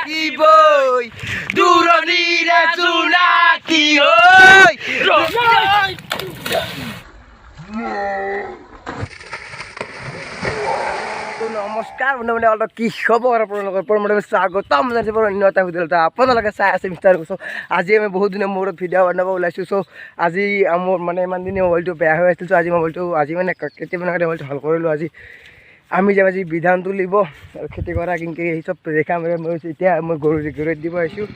boy, Duronira Tsunaki, oi! নমস্কাৰ বন্ধু অলপ কি খবৰ আপোনালোকৰ পৰমতে স্বাগতম জনাইছোঁ অন্য এটা ভিডিঅ'ত আপোনালোকে চাই আছে মিষ্টাৰ কৈছোঁ আজি আমি বহুত দিনৰ মূৰত ভিডিঅ' বনাব ওলাইছোঁ চ' আজি মোৰ মানে ইমান দিনে মোবাইলটো বেয়া হৈ আছিল চ' আজি মোবাইলটো আজি মানে কেতিয়াবা নহয় মোবাইলটো ভাল কৰিলোঁ আজি আমি যাম আজি বিধান তুলিব আৰু খেতি কৰা কিন্তু এই চব দেখাম মই এতিয়া মই গৰুত দিব আহিছোঁ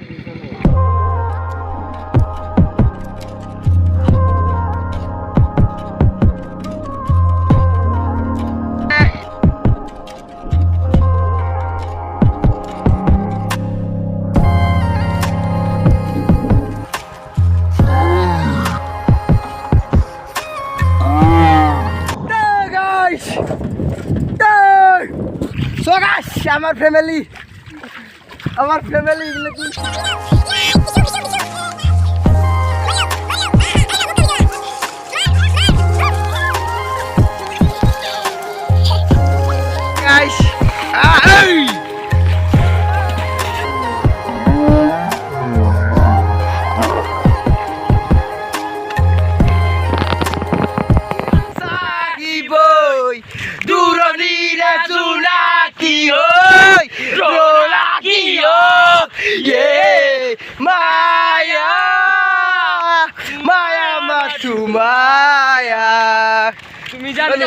So guys, আমার ফ্যামিলি এগুলো কি guys boy Duronira Tsunaki oi Rolaki oh yeah Maya matu Maya তুমি জানো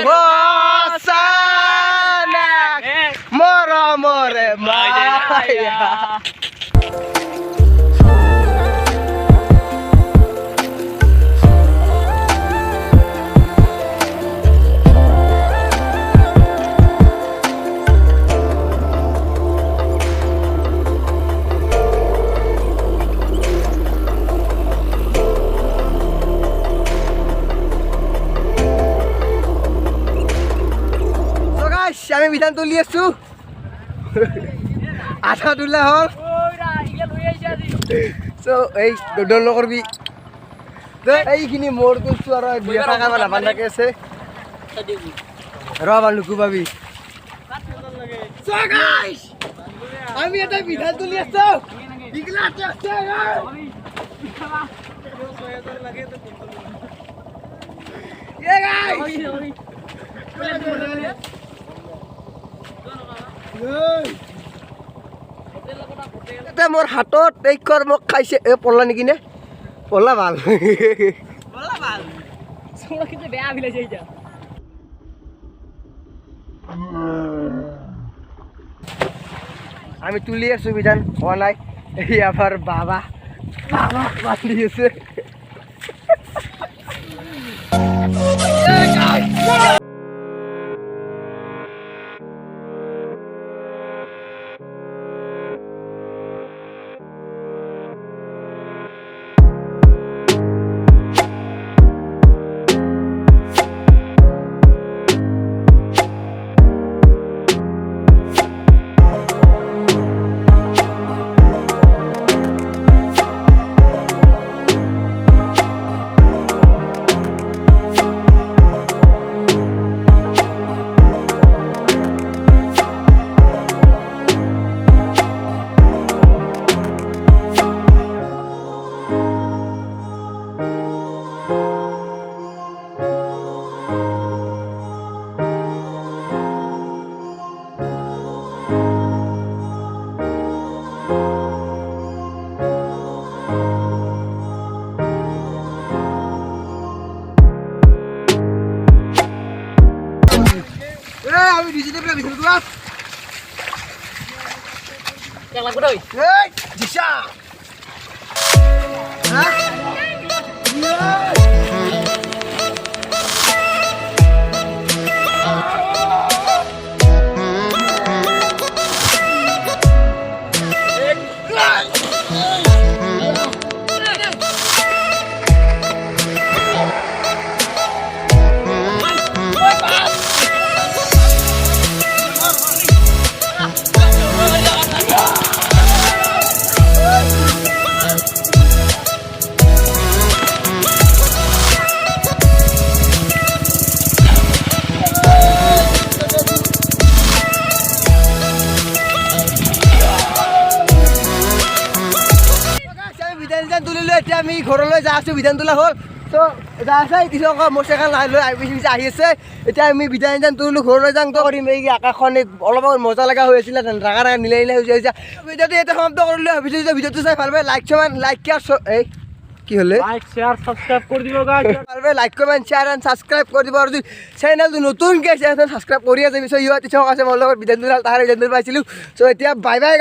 হসানা মরমরে মায়া আমি বিধান তুলি আছো আধা তুলা হল এই দল করবি এইখিনি মোৰ তুলছো আৰু দেখা কাম নাপান্দাকে আছে ৰ লুকু পাবি আমি এটা বিধান তুলি আছো মোৰ হাতত এই মোক খাইছে এ পল্লা নেকি নে পল্লা ভাল আমি তুলি আছো বিধান হোৱা নাই এই আবার বাবা বাঁধি আছে আমি ডিজিটাল প্লে ভিতরে তুই yang lagu doi hey bisa hah তুলিলোঁ এতিয়া আমি ঘৰলৈ যাই আছোঁ বিধান তোলা হ'ল তো যা আছে কিছু মোৰ চেকাল লৈ আহি আছে এতিয়া আমি বিধান তুলিলোঁ ঘৰলৈ যাওঁ তো কৰিম এই আকাশখন অলপ মজা লগা হৈ আছিলে ৰাগা ৰাগা নীলা নীলা হৈ যায় ভিডিঅ'টো এতিয়া সমাপ্ত কৰিলোঁ ভাবিছোঁ যে ভিডিঅ'টো চাই ভাল পাই লাইক এই কি হলে লাইক শেয়ার সাবস্ক্রাইব করে দিব গাইস পারবে like comment share and subscribe করে দিব আর যদি চ্যানেলটো নতুন কে চ্যানেল সাবস্ক্রাইব কৰি আছে বিচয় ইউ আছে মোৰ লগত বিধান দুলাল তাহাৰে বিধান পাইছিলোঁ সো এতিয়া বাই বাই।